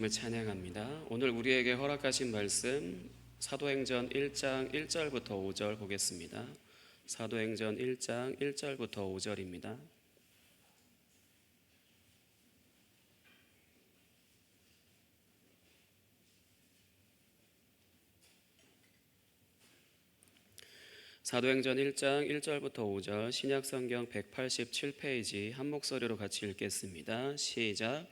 찬양합니다. 오늘 우리에게 허락하신 말씀 사도행전 1장 1절부터 5절 보겠습니다. 사도행전 1장 1절부터 5절입니다. 사도행전 1장 1절부터 5절 신약성경 187페이지 한 목소리로 같이 읽겠습니다. 시작.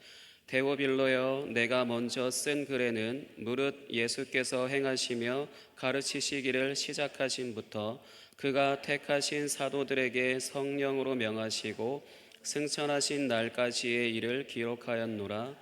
데오빌로여, 내가 먼저 쓴 글에는 무릇 예수께서 행하시며 가르치시기를 시작하신부터 그가 택하신 사도들에게 성령으로 명하시고 승천하신 날까지의 일을 기록하였노라.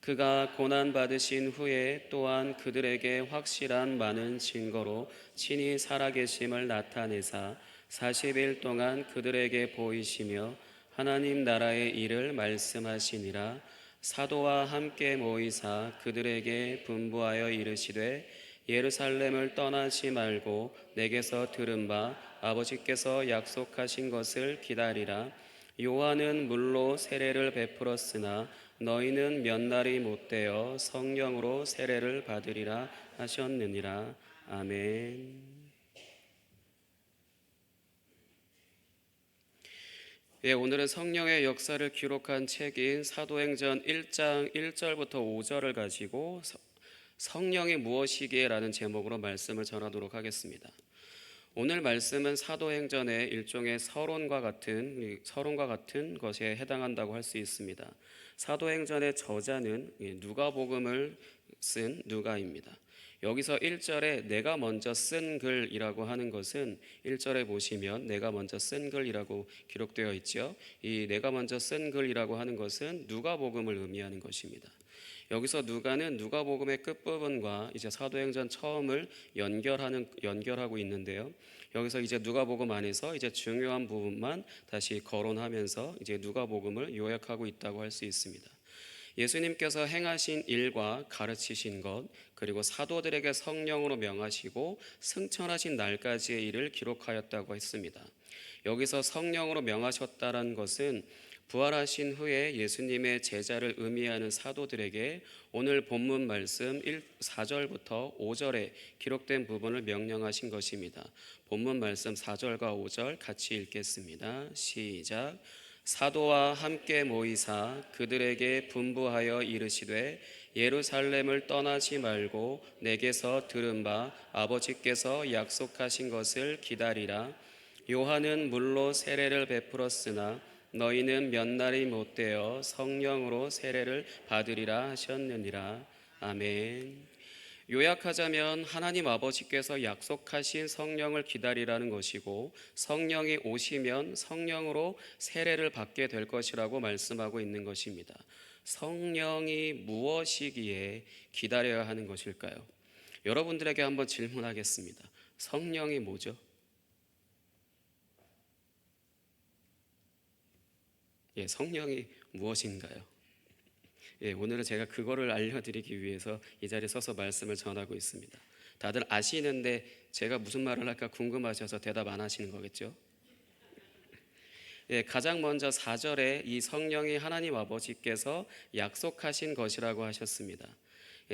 그가 고난받으신 후에 또한 그들에게 확실한 많은 증거로 친히 살아계심을 나타내사 40일 동안 그들에게 보이시며 하나님 나라의 일을 말씀하시니라. 사도와 함께 모이사 그들에게 분부하여 이르시되 예루살렘을 떠나지 말고 내게서 들은 바 아버지께서 약속하신 것을 기다리라. 요한은 물로 세례를 베풀었으나 너희는 몇 날이 못되어 성령으로 세례를 받으리라 하셨느니라. 아멘. 오늘은 성령의 역사를 기록한 책인 사도행전 1장 1절부터 5절을 가지고 성령이 무엇이기에 라는 제목으로 말씀을 전하도록 하겠습니다. 오늘 말씀은 사도행전의 일종의 서론과 같은 것에 해당한다고 할 수 있습니다. 사도행전의 저자는 누가복음을 쓴 누가입니다. 여기서 1절에 내가 먼저 쓴 글이라고 하는 것은 1절에 보시면 내가 먼저 쓴 글이라고 기록되어 있죠. 이 내가 먼저 쓴 글이라고 하는 것은 누가복음을 의미하는 것입니다. 여기서 누가는 누가복음의 끝부분과 이제 사도행전 처음을 연결하고 있는데요. 여기서 이제 누가복음 안에서 이제 중요한 부분만 다시 거론하면서 이제 누가복음을 요약하고 있다고 할 수 있습니다. 예수님께서 행하신 일과 가르치신 것, 그리고 사도들에게 성령으로 명하시고 승천하신 날까지의 일을 기록하였다고 했습니다. 여기서 성령으로 명하셨다는 것은 부활하신 후에 예수님의 제자를 의미하는 사도들에게 오늘 본문 말씀 4절부터 5절에 기록된 부분을 명령하신 것입니다. 본문 말씀 4절과 5절 같이 읽겠습니다. 시작. 사도와 함께 모이사 그들에게 분부하여 이르시되 예루살렘을 떠나지 말고 내게서 들은 바 아버지께서 약속하신 것을 기다리라. 요한은 물로 세례를 베풀었으나 너희는 몇 날이 못되어 성령으로 세례를 받으리라 하셨느니라. 아멘. 요약하자면 하나님 아버지께서 약속하신 성령을 기다리라는 것이고 성령이 오시면 성령으로 세례를 받게 될 것이라고 말씀하고 있는 것입니다. 성령이 무엇이기에 기다려야 하는 것일까요? 여러분들에게 한번 질문하겠습니다. 성령이 뭐죠? 성령이 무엇인가요? 오늘은 제가 그거를 알려드리기 위해서 이 자리에 서서 말씀을 전하고 있습니다. 다들 아시는데 제가 무슨 말을 할까 궁금하셔서 대답 안 하시는 거겠죠? 가장 먼저 4절에 이 성령이 하나님 아버지께서 약속하신 것이라고 하셨습니다.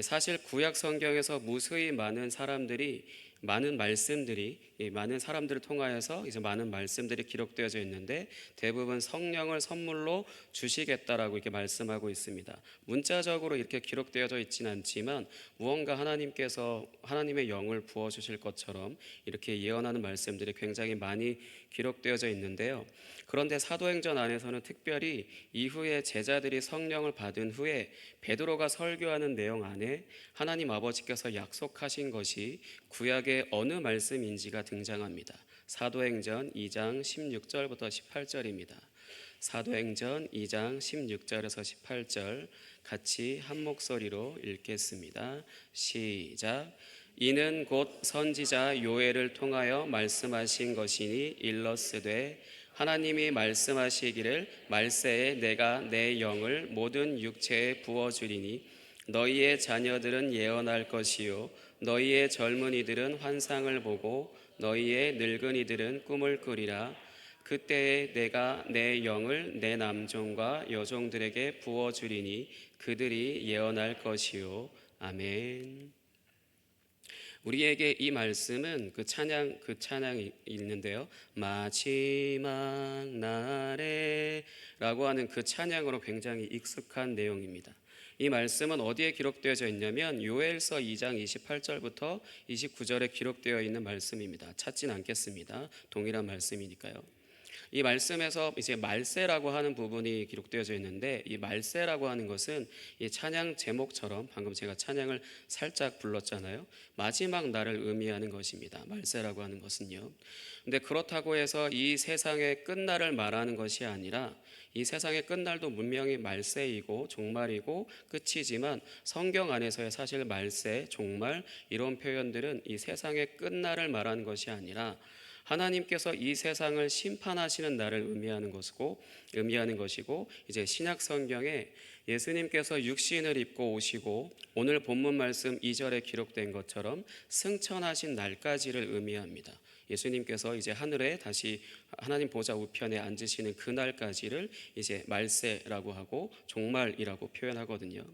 사실 구약 성경에서 무수히 많은 사람들을 통하여서 이제 많은 말씀들이 기록되어져 있는데 대부분 성령을 선물로 주시겠다라고 이렇게 말씀하고 있습니다. 문자적으로 이렇게 기록되어져 있지는 않지만 무언가 하나님께서 하나님의 영을 부어 주실 것처럼 이렇게 예언하는 말씀들이 굉장히 많이 기록되어져 있는데요. 그런데 사도행전 안에서는 특별히 이후에 제자들이 성령을 받은 후에 베드로가 설교하는 내용 안에 하나님 아버지께서 약속하신 것이 구약의 어느 말씀인지가 등장합니다. 사도행전 2장 16절부터 18절입니다. 사도행전 2장 16절에서 18절 같이 한 목소리로 읽겠습니다. 시작. 이는 곧 선지자 요엘을 통하여 말씀하신 것이니 일러스되 하나님이 말씀하시기를 말세에 내가 내 영을 모든 육체에 부어주리니 너희의 자녀들은 예언할 것이요 너희의 젊은이들은 환상을 보고 너희의 늙은이들은 꿈을 꾸리라. 그때에 내가 내 영을 내 남종과 여종들에게 부어주리니 그들이 예언할 것이요. 아멘. 우리에게 이 말씀은 그 찬양이 있는데요. 마지막 날에라고 하는 그 찬양으로 굉장히 익숙한 내용입니다. 이 말씀은 어디에 기록되어져 있냐면 요엘서 2장 28절부터 29절에 기록되어 있는 말씀입니다. 찾진 않겠습니다. 동일한 말씀이니까요. 이 말씀에서 이제 말세라고 하는 부분이 기록되어져 있는데, 이 말세라고 하는 것은 이 찬양 제목처럼 방금 제가 찬양을 살짝 불렀잖아요. 마지막 날을 의미하는 것입니다. 말세라고 하는 것은요. 근데 그렇다고 해서 이 세상의 끝날을 말하는 것이 아니라, 이 세상의 끝날도 분명히 말세이고 종말이고 끝이지만 성경 안에서의 사실 말세, 종말 이런 표현들은 이 세상의 끝날을 말하는 것이 아니라 하나님께서 이 세상을 심판하시는 날을 의미하는 것이고, 이제 신약 성경에 예수님께서 육신을 입고 오시고 오늘 본문 말씀 2절에 기록된 것처럼 승천하신 날까지를 의미합니다. 예수님께서 이제 하늘에 다시 하나님 보좌 우편에 앉으시는 그 날까지를 이제 말세라고 하고 종말이라고 표현하거든요.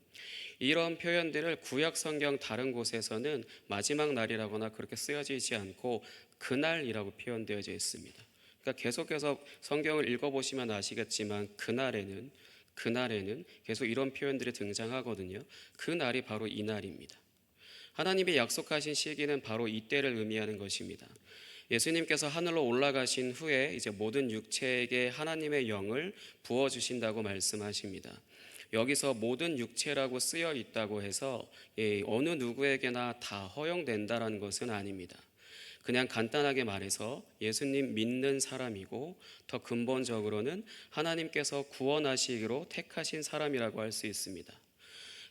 이런 표현들을 구약 성경 다른 곳에서는 마지막 날이라거나 그렇게 쓰여지지 않고 그날이라고 표현되어져 있습니다. 그러니까 계속해서 성경을 읽어보시면 아시겠지만 그날에는 계속 이런 표현들이 등장하거든요. 그 날이 바로 이 날입니다. 하나님의 약속하신 시기는 바로 이때를 의미하는 것입니다. 예수님께서 하늘로 올라가신 후에 이제 모든 육체에게 하나님의 영을 부어 주신다고 말씀하십니다. 여기서 모든 육체라고 쓰여 있다고 해서 어느 누구에게나 다 허용된다라는 것은 아닙니다. 그냥 간단하게 말해서 예수님 믿는 사람이고, 더 근본적으로는 하나님께서 구원하시기로 택하신 사람이라고 할 수 있습니다.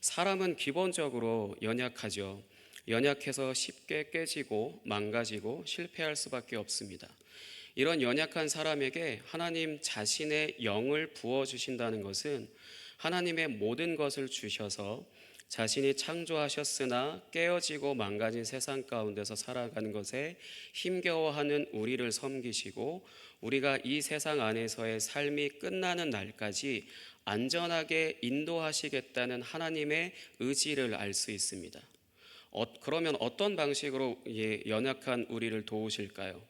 사람은 기본적으로 연약하죠. 연약해서 쉽게 깨지고 망가지고 실패할 수밖에 없습니다. 이런 연약한 사람에게 하나님 자신의 영을 부어주신다는 것은 하나님의 모든 것을 주셔서 자신이 창조하셨으나 깨어지고 망가진 세상 가운데서 살아가는 것에 힘겨워하는 우리를 섬기시고, 우리가 이 세상 안에서의 삶이 끝나는 날까지 안전하게 인도하시겠다는 하나님의 의지를 알 수 있습니다. 그러면 어떤 방식으로 연약한 우리를 도우실까요?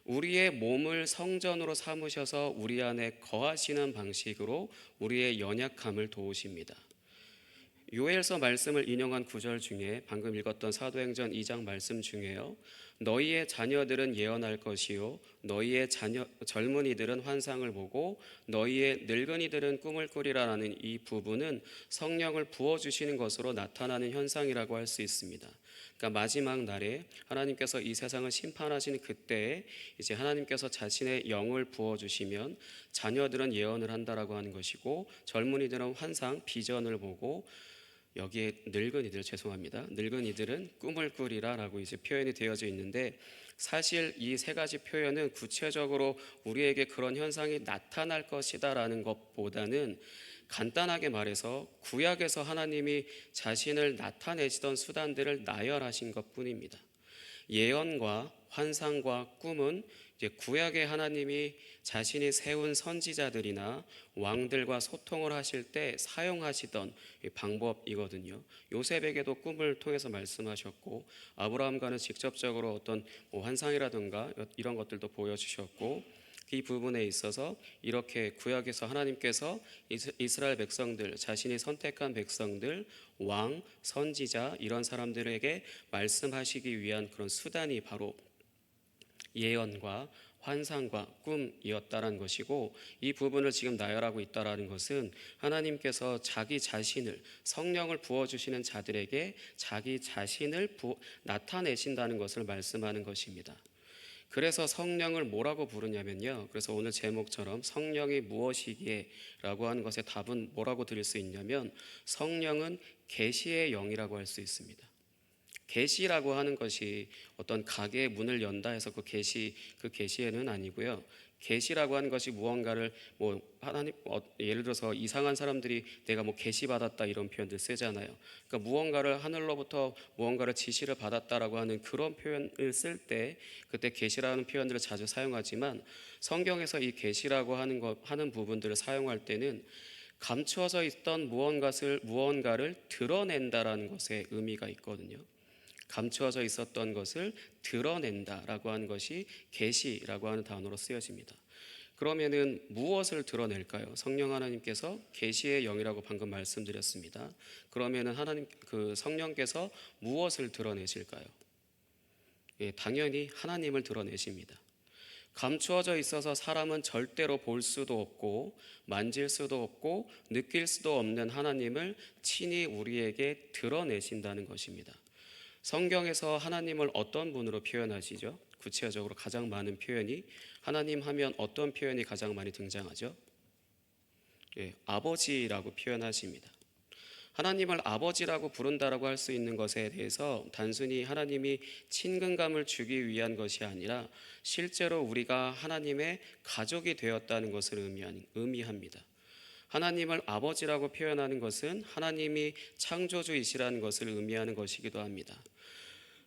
우리의 몸을 성전으로 삼으셔서 우리 안에 거하시는 방식으로 우리의 연약함을 도우십니다. 요엘서 말씀을 인용한 구절 중에 방금 읽었던 사도행전 2장 말씀 중에요. 너희의 자녀들은 예언할 것이요 너희의 젊은이들은 환상을 보고 너희의 늙은이들은 꿈을 꾸리라라는 이 부분은 성령을 부어주시는 것으로 나타나는 현상이라고 할 수 있습니다. 그러니까 마지막 날에 하나님께서 이 세상을 심판하시는 그때에 이제 하나님께서 자신의 영을 부어주시면 자녀들은 예언을 한다라고 하는 것이고, 젊은이들은 환상, 비전을 보고, 여기에 늙은이들은 꿈을 꾸리라라고 이제 표현이 되어져 있는데, 사실 이 세 가지 표현은 구체적으로 우리에게 그런 현상이 나타날 것이다라는 것보다는 간단하게 말해서 구약에서 하나님이 자신을 나타내시던 수단들을 나열하신 것뿐입니다. 예언과 환상과 꿈은 이제 구약의 하나님이 자신이 세운 선지자들이나 왕들과 소통을 하실 때 사용하시던 방법이거든요. 요셉에게도 꿈을 통해서 말씀하셨고, 아브라함과는 직접적으로 어떤 환상이라든가 이런 것들도 보여주셨고, 이 부분에 있어서 이렇게 구약에서 하나님께서 이스라엘 백성들, 자신이 선택한 백성들, 왕, 선지자 이런 사람들에게 말씀하시기 위한 그런 수단이 바로 예언과 환상과 꿈이었다라는 것이고, 이 부분을 지금 나열하고 있다라는 것은 하나님께서 자기 자신을, 성령을 부어주시는 자들에게 자기 자신을 나타내신다는 것을 말씀하는 것입니다. 그래서 성령을 뭐라고 부르냐면요, 그래서 오늘 제목처럼 성령이 무엇이기에 라고 하는 것의 답은 뭐라고 드릴 수 있냐면, 성령은 계시의 영이라고 할 수 있습니다. 계시라고 하는 것이 어떤 가게의 문을 연다 해서 그 계시에는 아니고요. 계시라고 하는 것이 무언가를 뭐 하나님 예를 들어서 이상한 사람들이 내가 뭐 계시 받았다 이런 표현들 쓰잖아요. 그러니까 무언가를 하늘로부터 무언가를 지시를 받았다라고 하는 그런 표현을 쓸 때 그때 계시라는 표현들을 자주 사용하지만 성경에서 이 계시라고 하는 부분들을 사용할 때는 감추어져 있던 무언가를 드러낸다라는 것에 의미가 있거든요. 감추어져 있었던 것을 드러낸다라고 하는 것이 계시라고 하는 단어로 쓰여집니다. 그러면은 무엇을 드러낼까요? 성령 하나님께서 계시의 영이라고 방금 말씀드렸습니다. 그러면은 성령께서 무엇을 드러내실까요? 예, 당연히 하나님을 드러내십니다. 감추어져 있어서 사람은 절대로 볼 수도 없고 만질 수도 없고 느낄 수도 없는 하나님을 친히 우리에게 드러내신다는 것입니다. 성경에서 하나님을 어떤 분으로 표현하시죠? 구체적으로 가장 많은 표현이 하나님 하면 어떤 표현이 가장 많이 등장하죠? 예, 아버지라고 표현하십니다. 하나님을 아버지라고 부른다라고 할 수 있는 것에 대해서 단순히 하나님이 친근감을 주기 위한 것이 아니라 실제로 우리가 하나님의 가족이 되었다는 것을 의미합니다. 하나님을 아버지라고 표현하는 것은 하나님이 창조주이시라는 것을 의미하는 것이기도 합니다.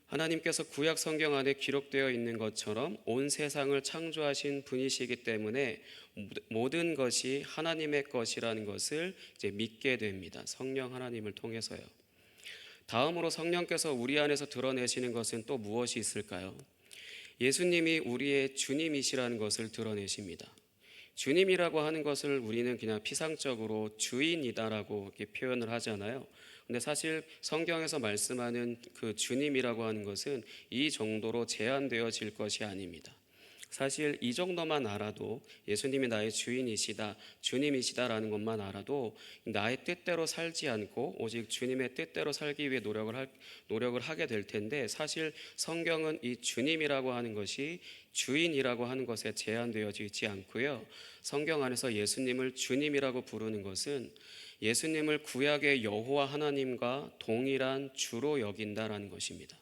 하나님께서 구약 성경 안에 기록되어 있는 것처럼 온 세상을 창조하신 분이시기 때문에 모든 것이 하나님의 것이라는 것을 이제 믿게 됩니다. 성령 하나님을 통해서요. 다음으로 성령께서 우리 안에서 드러내시는 것은 또 무엇이 있을까요? 예수님이 우리의 주님이시라는 것을 드러내십니다. 주님이라고 하는 것을 우리는 그냥 피상적으로 주인이다라고 이렇게 표현을 하잖아요. 근데 사실 성경에서 말씀하는 그 주님이라고 하는 것은 이 정도로 제한되어질 것이 아닙니다. 사실 이 정도만 알아도 예수님이 나의 주인이시다, 주님이시다라는 것만 알아도 나의 뜻대로 살지 않고 오직 주님의 뜻대로 살기 위해 노력을 하게 될 텐데 사실 성경은 이 주님이라고 하는 것이 주인이라고 하는 것에 제한되어져 있지 않고요. 성경 안에서 예수님을 주님이라고 부르는 것은 예수님을 구약의 여호와 하나님과 동일한 주로 여긴다라는 것입니다.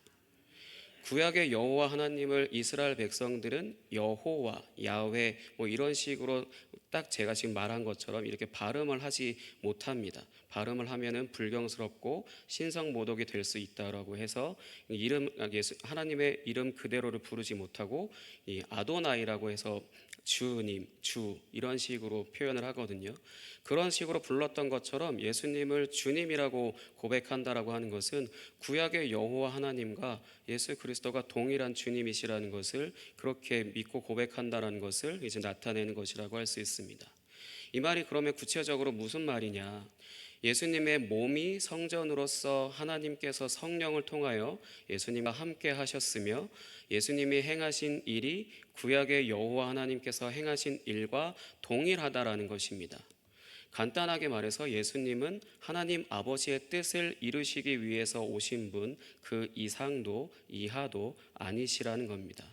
구약의 여호와 하나님을 이스라엘 백성들은 여호와, 야훼 뭐 이런 식으로 딱 제가 지금 말한 것처럼 이렇게 발음을 하지 못합니다. 발음을 하면은 불경스럽고 신성 모독이 될 수 있다라고 해서 하나님의 이름 그대로를 부르지 못하고 이 아도나이라고 해서 주님, 주 이런 식으로 표현을 하거든요. 그런 식으로 불렀던 것처럼 예수님을 주님이라고 고백한다라고 하는 것은 구약의 여호와 하나님과 예수 그리스도가 동일한 주님이시라는 것을 그렇게 믿고 고백한다라는 것을 이제 나타내는 것이라고 할 수 있습니다. 이 말이 그러면 구체적으로 무슨 말이냐? 예수님의 몸이 성전으로서 하나님께서 성령을 통하여 예수님과 함께 하셨으며 예수님이 행하신 일이 구약의 여호와 하나님께서 행하신 일과 동일하다라는 것입니다. 간단하게 말해서 예수님은 하나님 아버지의 뜻을 이루시기 위해서 오신 분, 그 이상도 이하도 아니시라는 겁니다.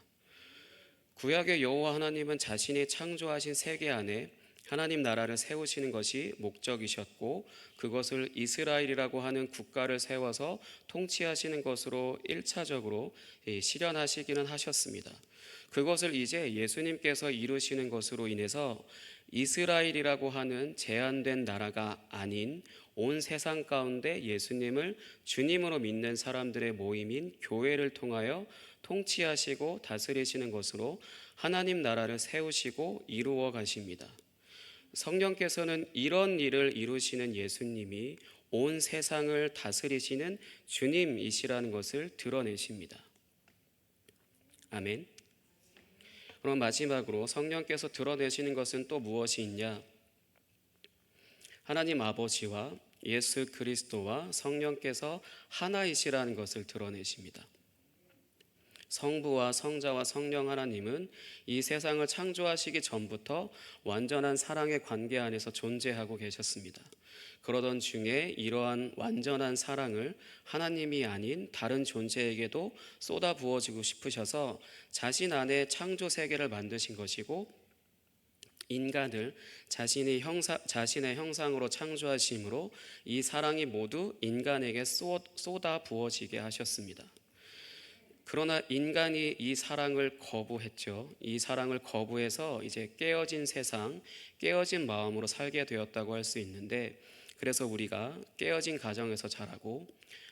구약의 여호와 하나님은 자신이 창조하신 세계 안에 하나님 나라를 세우시는 것이 목적이셨고 그것을 이스라엘이라고 하는 국가를 세워서 통치하시는 것으로 1차적으로 실현하시기는 하셨습니다. 그것을 이제 예수님께서 이루시는 것으로 인해서 이스라엘이라고 하는 제한된 나라가 아닌 온 세상 가운데 예수님을 주님으로 믿는 사람들의 모임인 교회를 통하여 통치하시고 다스리시는 것으로 하나님 나라를 세우시고 이루어 가십니다. 성령께서는 이런 일을 이루시는 예수님이 온 세상을 다스리시는 주님이시라는 것을 드러내십니다. 아멘. 그럼 마지막으로 성령께서 드러내시는 것은 또 무엇이 있냐? 하나님 아버지와 예수 그리스도와 성령께서 하나이시라는 것을 드러내십니다. 성부와 성자와 성령 하나님은 이 세상을 창조하시기 전부터 완전한 사랑의 관계 안에서 존재하고 계셨습니다. 그러던 중에 이러한 완전한 사랑을 하나님이 아닌 다른 존재에게도 쏟아 부어주고 싶으셔서 자신 안에 창조 세계를 만드신 것이고 인간을 자신의 형상으로 창조하심으로 이 사랑이 모두 인간에게 쏟아 부어지게 하셨습니다. 그러나 인간이 이 사랑을 거부했죠. 이 사랑을 거부해서 이제 깨어진 세상, 깨어진 마음으로 살게 되었다고 할 수 있는데, 그래서 우리가 깨어진 가정에서 자라고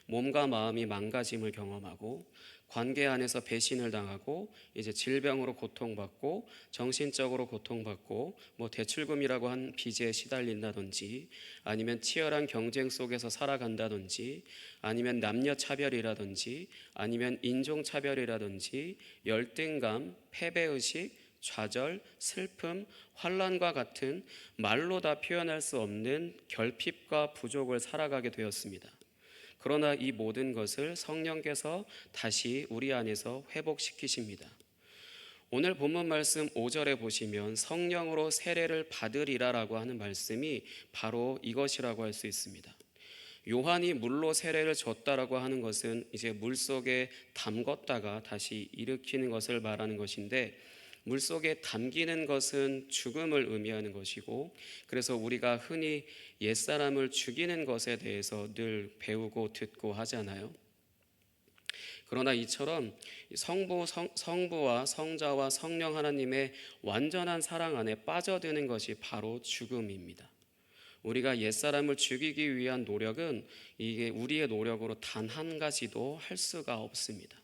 몸과 마음이 망가짐을 경험하고 관계 안에서 배신을 당하고 이제 질병으로 고통받고 정신적으로 고통받고 뭐 대출금이라고 한 빚에 시달린다든지 아니면 치열한 경쟁 속에서 살아간다든지 아니면 남녀 차별이라든지 아니면 인종 차별이라든지 열등감, 패배의식, 좌절, 슬픔, 환난과 같은 말로 다 표현할 수 없는 결핍과 부족을 살아가게 되었습니다. 그러나 이 모든 것을 성령께서 다시 우리 안에서 회복시키십니다. 오늘 본문 말씀 5절에 보시면 성령으로 세례를 받으리라라고 하는 말씀이 바로 이것이라고 할 수 있습니다. 요한이 물로 세례를 줬다라고 하는 것은 이제 물 속에 담궜다가 다시 일으키는 것을 말하는 것인데, 물 속에 담기는 것은 죽음을 의미하는 것이고, 그래서 우리가 흔히 옛사람을 죽이는 것에 대해서 늘 배우고 듣고 하잖아요. 그러나 이처럼 성부와 성자와 성령 하나님의 완전한 사랑 안에 빠져드는 것이 바로 죽음입니다. 우리가 옛사람을 죽이기 위한 노력은 이게 우리의 노력으로 단 한 가지도 할 수가 없습니다.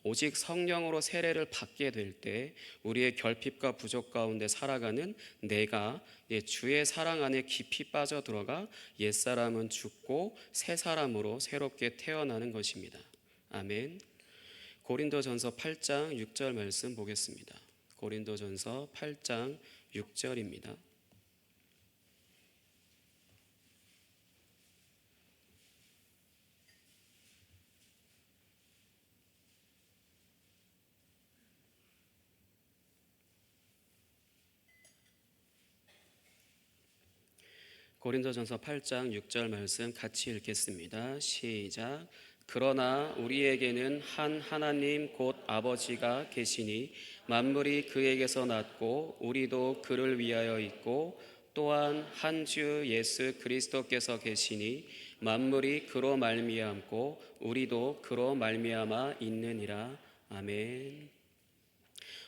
오직 성령으로 세례를 받게 될 때 우리의 결핍과 부족 가운데 살아가는 내가 주의 사랑 안에 깊이 빠져들어가 옛사람은 죽고 새 사람으로 새롭게 태어나는 것입니다. 아멘. 고린도전서 8장 6절 말씀 보겠습니다. 고린도전서 8장 6절입니다. 고린도전서 8장 6절 말씀 같이 읽겠습니다. 시작. 그러나 우리에게는 한 하나님 곧 아버지가 계시니 만물이 그에게서 났고 우리도 그를 위하여 있고 또한 한 주 예수 그리스도께서 계시니 만물이 그로 말미암고 우리도 그로 말미암아 있느니라. 아멘.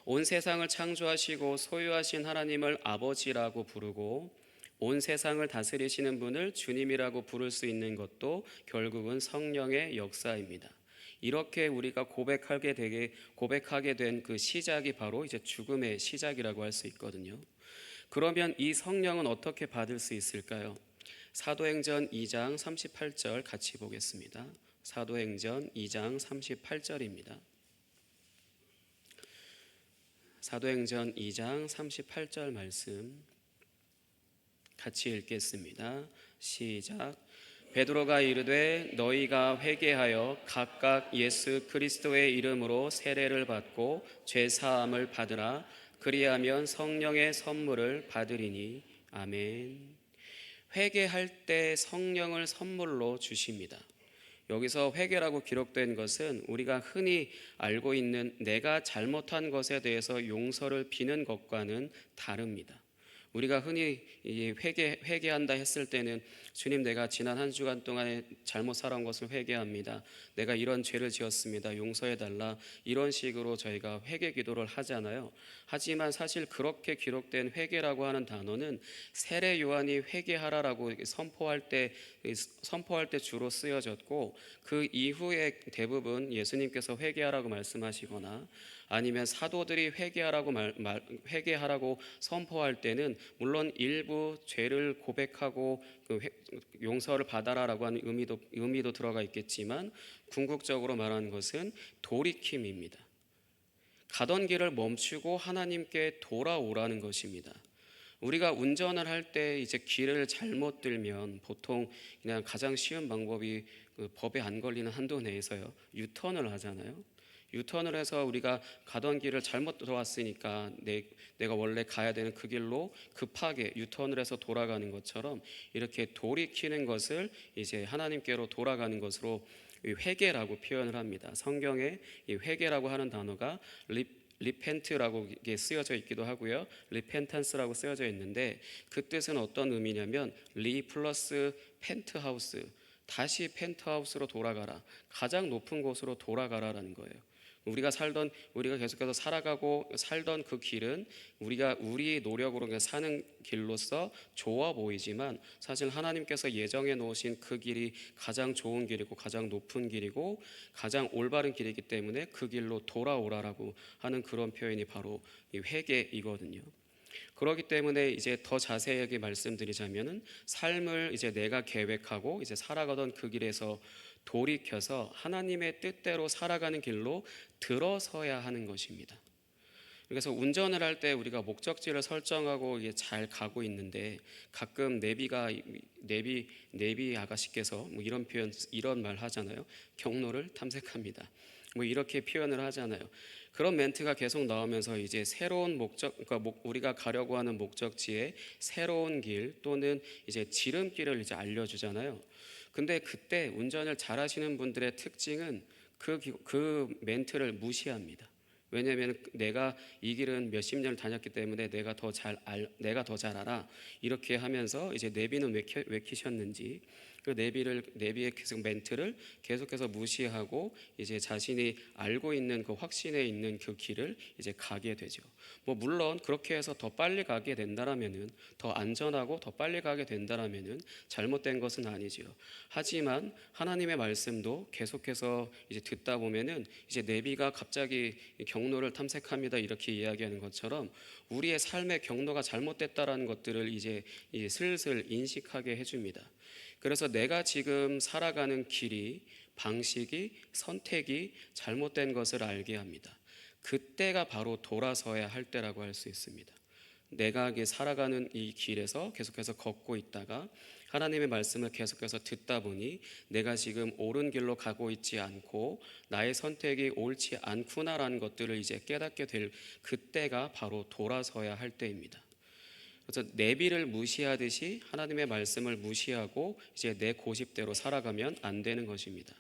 온 세상을 창조하시고 소유하신 하나님을 아버지라고 부르고 온 세상을 다스리시는 분을 주님이라고 부를 수 있는 것도 결국은 성령의 역사입니다. 이렇게 우리가 고백하게 된 그 시작이 바로 이제 죽음의 시작이라고 할 수 있거든요. 그러면 이 성령은 어떻게 받을 수 있을까요? 사도행전 2장 38절 같이 보겠습니다. 사도행전 2장 38절입니다. 사도행전 2장 38절 말씀 같이 읽겠습니다. 시작. 베드로가 이르되 너희가 회개하여 각각 예수 그리스도의 이름으로 세례를 받고 죄 사함을 받으라. 그리하면 성령의 선물을 받으리니. 아멘. 회개할 때 성령을 선물로 주십니다. 여기서 회개라고 기록된 것은 우리가 흔히 알고 있는 내가 잘못한 것에 대해서 용서를 비는 것과는 다릅니다. 우리가 흔히 회개한다 했을 때는 주님, 내가 지난 한 주간 동안에 잘못 살아온 것을 회개합니다. 내가 이런 죄를 지었습니다. 용서해달라. 이런 식으로 저희가 회개 기도를 하잖아요. 하지만 사실 그렇게 기록된 회개라고 하는 단어는 세례 요한이 회개하라라고 선포할 때 주로 쓰여졌고, 그 이후에 대부분 예수님께서 회개하라고 말씀하시거나 아니면 사도들이 회개하라고 선포할 때는 물론 일부 죄를 고백하고 용서를 받아라라고 하는 의미도 들어가 있겠지만, 궁극적으로 말하는 것은 돌이킴입니다. 가던 길을 멈추고 하나님께 돌아오라는 것입니다. 우리가 운전을 할 때 이제 길을 잘못 들면 보통 그냥 가장 쉬운 방법이 법에 안 걸리는 한도 내에서요, 유턴을 하잖아요. 유턴을 해서 우리가 가던 길을 잘못 들어왔으니까 내가 원래 가야 되는 그 길로 급하게 유턴을 해서 돌아가는 것처럼 이렇게 돌이키는 것을 이제 하나님께로 돌아가는 것으로 회개라고 표현을 합니다. 성경에 이 회개라고 하는 단어가 리펜트라고 쓰여져 있기도 하고요, 리펜탄스라고 쓰여져 있는데, 그 뜻은 어떤 의미냐면 리 플러스 펜트하우스, 다시 펜트하우스로 돌아가라, 가장 높은 곳으로 돌아가라라는 거예요. 우리가 계속해서 살아가고 살던 그 길은 우리가 우리 노력으로 그냥 사는 길로서 좋아 보이지만 사실 하나님께서 예정해 놓으신 그 길이 가장 좋은 길이고 가장 높은 길이고 가장 올바른 길이기 때문에 그 길로 돌아오라라고 하는 그런 표현이 바로 이 회개이거든요. 그렇기 때문에 이제 더 자세하게 말씀드리자면은 삶을 이제 내가 계획하고 이제 살아가던 그 길에서 돌이켜서 하나님의 뜻대로 살아가는 길로 들어서야 하는 것입니다. 그래서 운전을 할 때 우리가 목적지를 설정하고 이게 잘 가고 있는데 가끔 내비 아가씨께서 뭐 이런 표현 이런 말 하잖아요. 경로를 탐색합니다. 뭐 이렇게 표현을 하잖아요. 그런 멘트가 계속 나오면서 이제 새로운 그러니까 우리가 가려고 하는 목적지에 새로운 길 또는 이제 지름길을 이제 알려주잖아요. 근데 그때 운전을 잘하시는 분들의 특징은 그 멘트를 무시합니다. 왜냐하면 내가 이 길은 몇십 년을 다녔기 때문에 내가 더 잘 알아. 이렇게 하면서 이제 내비는 왜 키셨는지 그 내비의 계속 멘트를 계속해서 무시하고 이제 자신이 알고 있는 그 확신에 있는 그 길을 이제 가게 되죠. 뭐 물론 그렇게 해서 더 빨리 가게 된다라면은 더 안전하고 더 빨리 가게 된다라면은 잘못된 것은 아니지요. 하지만 하나님의 말씀도 계속해서 이제 듣다 보면은 이제 내비가 갑자기 경로를 탐색합니다 이렇게 이야기하는 것처럼 우리의 삶의 경로가 잘못됐다라는 것들을 이제 슬슬 인식하게 해줍니다. 그래서 내가 지금 살아가는 길이 방식이 선택이 잘못된 것을 알게 합니다. 그때가 바로 돌아서야 할 때라고 할 수 있습니다. 내가 살아가는 이 길에서 계속해서 걷고 있다가 하나님의 말씀을 계속해서 듣다 보니 내가 지금 옳은 길로 가고 있지 않고 나의 선택이 옳지 않구나라는 것들을 이제 깨닫게 될 그때가 바로 돌아서야 할 때입니다. 그래서 내비를 무시하듯이 하나님의 말씀을 무시하고 이제 내 고집대로 살아가면 안 되는 것입니다.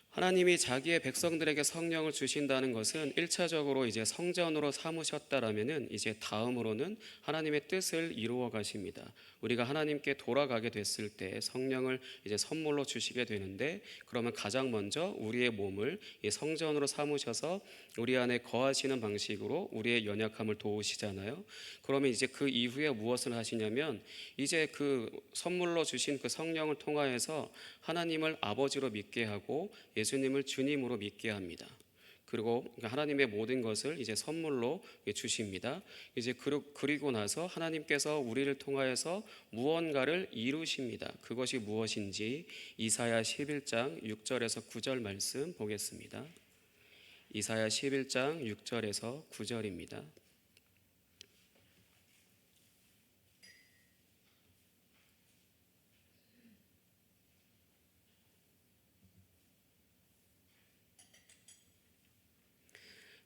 하나님이 자기의 백성들에게 성령을 주신다는 것은 1차적으로 이제 성전으로 삼으셨다라면은 이제 다음으로는 하나님의 뜻을 이루어 가십니다. 우리가 하나님께 돌아가게 됐을 때 성령을 이제 선물로 주시게 되는데 그러면 가장 먼저 우리의 몸을 성전으로 삼으셔서 우리 안에 거하시는 방식으로 우리의 연약함을 도우시잖아요. 그러면 이제 그 이후에 무엇을 하시냐면 이제 그 선물로 주신 그 성령을 통하여서 하나님을 아버지로 믿게 하고 예수님을 주님으로 믿게 합니다. 그리고 하나님의 모든 것을 이제 선물로 주십니다. 이제 그리고 나서 하나님께서 우리를 통하여서 무언가를 이루십니다. 그것이 무엇인지 이사야 11장 6절에서 9절 말씀 보겠습니다. 이사야 11장 6절에서 9절입니다.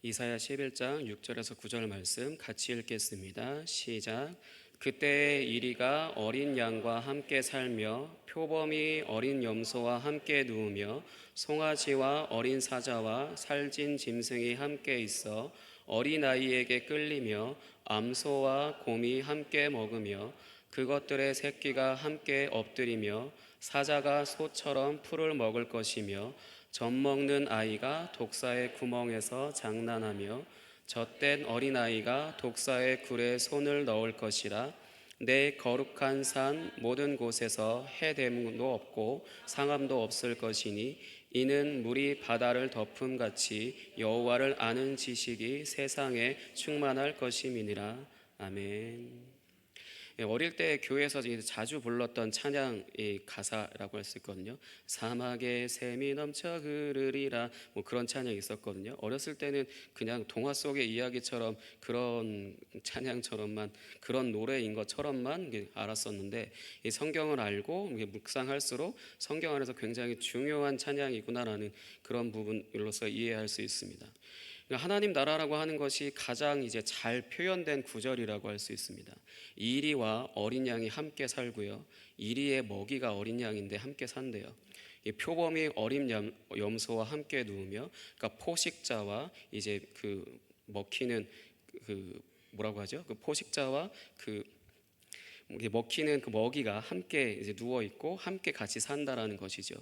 이사야 11장 6절에서 9절 말씀 같이 읽겠습니다. 시작. 그때의 이리가 어린 양과 함께 살며 표범이 어린 염소와 함께 누우며 송아지와 어린 사자와 살진 짐승이 함께 있어 어린아이에게 끌리며 암소와 곰이 함께 먹으며 그것들의 새끼가 함께 엎드리며 사자가 소처럼 풀을 먹을 것이며 젖먹는 아이가 독사의 구멍에서 장난하며 젖된 어린아이가 독사의 굴에 손을 넣을 것이라. 내 거룩한 산 모든 곳에서 해됨도 없고 상함도 없을 것이니 이는 물이 바다를 덮음같이 여호와를 아는 지식이 세상에 충만할 것임이니라. 아멘. 어릴 때 교회에서 자주 불렀던 찬양의 가사라고 할 수 있거든요. 사막에 샘이 넘쳐 흐르리라 뭐 그런 찬양이 있었거든요. 어렸을 때는 그냥 동화 속의 이야기처럼 그런 찬양처럼만 그런 노래인 것처럼만 알았었는데 이 성경을 알고 묵상할수록 성경 안에서 굉장히 중요한 찬양이구나라는 그런 부분으로서 이해할 수 있습니다. 하나님 나라라고 하는 것이 가장 이제 잘 표현된 구절이라고 할 수 있습니다. 이리와 어린 양이 함께 살고요. 이리의 먹이가 어린 양인데 함께 산대요. 이 표범이 어린 염소와 함께 누우며, 그러니까 포식자와 이제 그 먹히는 그 뭐라고 하죠? 그 포식자와 그 먹히는 그 먹이가 함께 이제 누워 있고 함께 같이 산다라는 것이죠.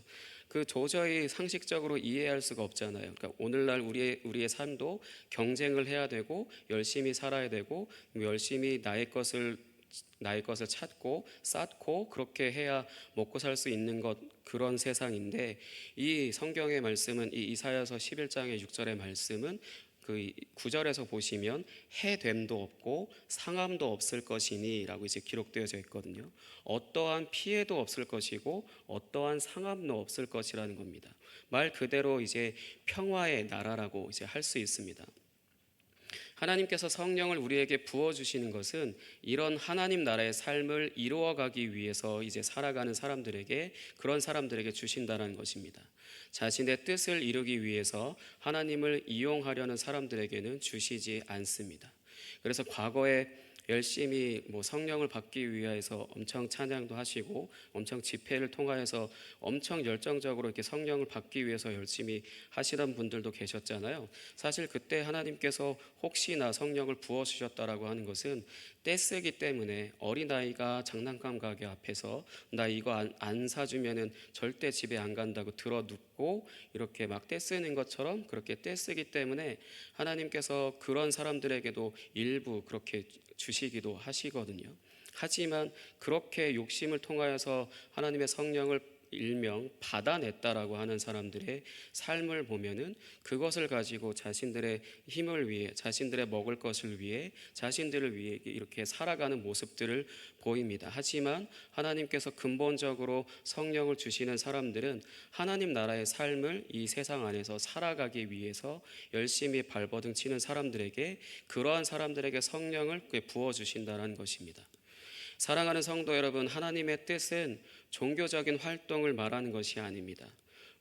그 도저히 상식적으로 이해할 수가 없잖아요. 그러니까 오늘날 우리의 삶도 경쟁을 해야 되고 열심히 살아야 되고 열심히 나의 것을 찾고 쌓고 그렇게 해야 먹고 살 수 있는 것, 그런 세상인데, 이 성경의 말씀은, 이 이사야서 11장의 6절의 말씀은 그 9절에서 보시면 해됨도 없고 상함도 없을 것이니 라고 이제 기록되어져 있거든요. 어떠한 피해도 없을 것이고 어떠한 상함도 없을 것이라는 겁니다. 말 그대로 이제 평화의 나라라고 이제 할 수 있습니다. 하나님께서 성령을 우리에게 부어 주시는 것은 이런 하나님 나라의 삶을 이루어가기 위해서 이제 살아가는 사람들에게, 그런 사람들에게 주신다는 것입니다. 자신의 뜻을 이루기 위해서 하나님을 이용하려는 사람들에게는 주시지 않습니다. 그래서 과거에 열심히 성령을 받기 위해서 엄청 찬양도 하시고 엄청 집회를 통하여서 엄청 열정적으로 이렇게 성령을 받기 위해서 열심히 하시던 분들도 계셨잖아요. 사실 그때 하나님께서 혹시나 성령을 부어 주셨다라고 하는 것은 떼쓰기 때문에, 어린아이가 장난감 가게 앞에서 나 이거 안 사주면은 절대 집에 안 간다고 들어눕고 이렇게 막 떼쓰는 것처럼 그렇게 떼쓰기 때문에 하나님께서 그런 사람들에게도 일부 그렇게 주시기도 하시거든요. 하지만 그렇게 욕심을 통하여서 하나님의 성령을 일명 받아냈다라고 하는 사람들의 삶을 보면은 그것을 가지고 자신들의 힘을 위해, 자신들의 먹을 것을 위해, 자신들을 위해 이렇게 살아가는 모습들을 보입니다. 하지만 하나님께서 근본적으로 성령을 주시는 사람들은 하나님 나라의 삶을 이 세상 안에서 살아가기 위해서 열심히 발버둥 치는 사람들에게, 그러한 사람들에게 성령을 부어주신다는 것입니다. 사랑하는 성도 여러분, 하나님의 뜻은 종교적인 활동을 말하는 것이 아닙니다.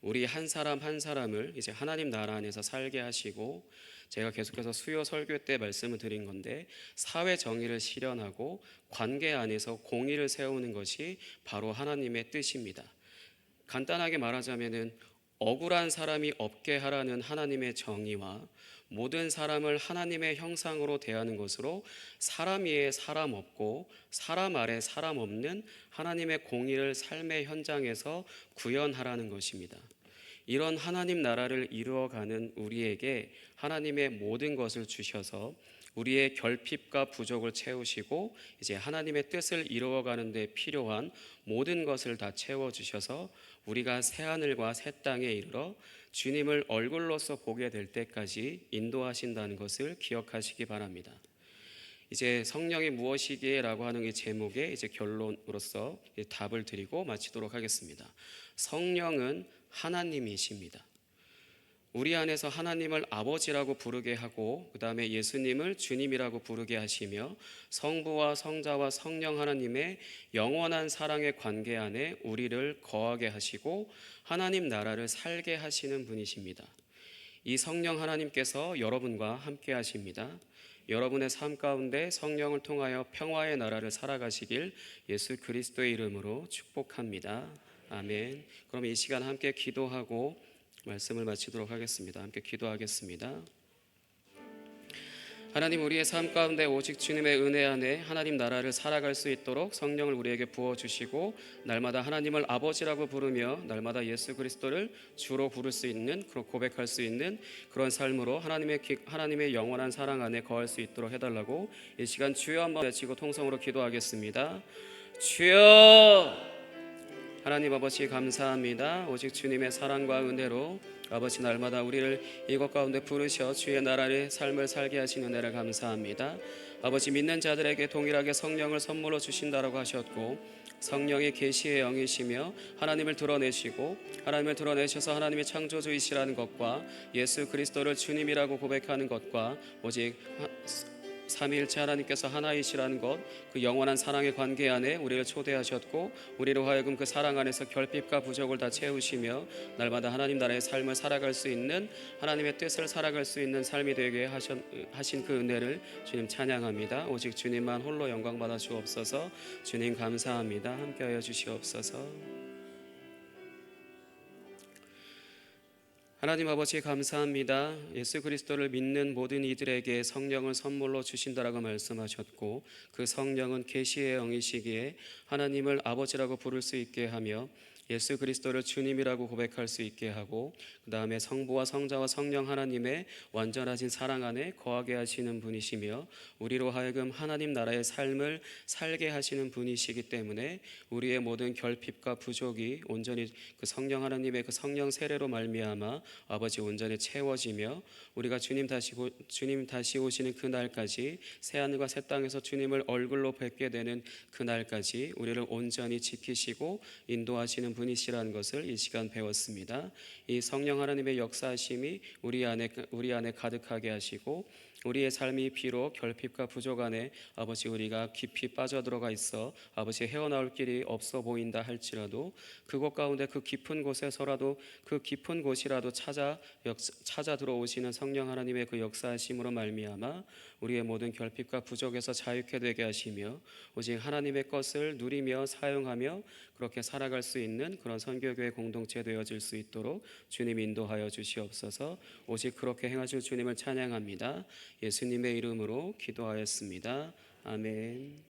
우리 한 사람 한 사람을 이제 하나님 나라 안에서 살게 하시고, 제가 계속해서 수요 설교 때 말씀을 드린 건데, 사회 정의를 실현하고 관계 안에서 공의를 세우는 것이 바로 하나님의 뜻입니다. 간단하게 말하자면은 억울한 사람이 없게 하라는 하나님의 정의와 모든 사람을 하나님의 형상으로 대하는 것으로 사람 위에 사람 없고 사람 아래 사람 없는 하나님의 공의를 삶의 현장에서 구현하라는 것입니다. 이런 하나님 나라를 이루어가는 우리에게 하나님의 모든 것을 주셔서 우리의 결핍과 부족을 채우시고 이제 하나님의 뜻을 이루어가는 데 필요한 모든 것을 다 채워주셔서 우리가 새하늘과 새 땅에 이르러 주님을 얼굴로서 보게 될 때까지 인도하신다는 것을 기억하시기 바랍니다. 이제 성령이 무엇이기에 라고 하는 이 제목의 이제 결론으로서 답을 드리고 마치도록 하겠습니다. 성령은 하나님이십니다. 우리 안에서 하나님을 아버지라고 부르게 하고 그 다음에 예수님을 주님이라고 부르게 하시며 성부와 성자와 성령 하나님의 영원한 사랑의 관계 안에 우리를 거하게 하시고 하나님 나라를 살게 하시는 분이십니다. 이 성령 하나님께서 여러분과 함께 하십니다. 여러분의 삶 가운데 성령을 통하여 평화의 나라를 살아가시길 예수 그리스도의 이름으로 축복합니다. 아멘. 그럼 이 시간 함께 기도하고 말씀을 마치도록 하겠습니다. 함께 기도하겠습니다. 하나님, 우리의 삶 가운데 오직 주님의 은혜 안에 하나님 나라를 살아갈 수 있도록 성령을 우리에게 부어주시고 날마다 하나님을 아버지라고 부르며 날마다 예수 그리스도를 주로 부를 수 있는, 그리고 고백할 수 있는 그런 삶으로 하나님의 영원한 사랑 안에 거할 수 있도록 해달라고 이 시간 주여 한번 외치고 통성으로 기도하겠습니다. 주여! 하나님 아버지 감사합니다. 오직 주님의 사랑과 은혜로 아버지 날마다 우리를 이것 가운데 부르셔 주의 나라의 삶을 살게 하신 은혜를 감사합니다. 아버지 믿는 자들에게 동일하게 성령을 선물로 주신다라고 하셨고 성령이 계시의 영이시며 하나님을 드러내셔서 하나님의 창조주이시라는 것과 예수 그리스도를 주님이라고 고백하는 것과 오직 삼위일체 하나님께서 하나이시라는 것, 그 영원한 사랑의 관계 안에 우리를 초대하셨고 우리로 하여금 그 사랑 안에서 결핍과 부족을 다 채우시며 날마다 하나님 나라의 삶을 살아갈 수 있는, 하나님의 뜻을 살아갈 수 있는 삶이 되게 하신 그 은혜를 주님 찬양합니다. 오직 주님만 홀로 영광 받아 주옵소서. 주님 감사합니다. 함께하여 주시옵소서. 하나님 아버지 감사합니다. 예수 그리스도를 믿는 모든 이들에게 성령을 선물로 주신다라고 말씀하셨고 그 성령은 계시의 영이시기에 하나님을 아버지라고 부를 수 있게 하며 예수 그리스도를 주님이라고 고백할 수 있게 하고, 그 다음에 성부와 성자와 성령 하나님의 완전하신 사랑 안에 거하게 하시는 분이시며, 우리로 하여금 하나님 나라의 삶을 살게 하시는 분이시기 때문에 우리의 모든 결핍과 부족이 온전히 그 성령 하나님의 그 성령 세례로 말미암아 아버지 온전히 채워지며, 우리가 주님 다시 오시는 그날까지 새하늘과 새 땅에서 주님을 얼굴로 뵙게 되는 그날까지 우리를 온전히 지키시고 인도하시는 분이시라는 것을 이 시간 배웠습니다. 이 성령 하나님의 역사하심이 우리 안에 가득하게 하시고, 우리의 삶이 비록 결핍과 부족 안에 아버지 우리가 깊이 빠져들어가 있어 아버지 헤어나올 길이 없어 보인다 할지라도, 그곳 가운데 그 깊은 곳에서라도 그 깊은 곳이라도 찾아 들어오시는 성령 하나님의 그 역사하심으로 말미암아 우리의 모든 결핍과 부족에서 자유케 되게 하시며, 오직 하나님의 것을 누리며 사용하며 그렇게 살아갈 수 있는 그런 선교교회 공동체 되어질 수 있도록 주님 인도하여 주시옵소서. 오직 그렇게 행하실 주님을 찬양합니다. 예수님의 이름으로 기도하였습니다. 아멘.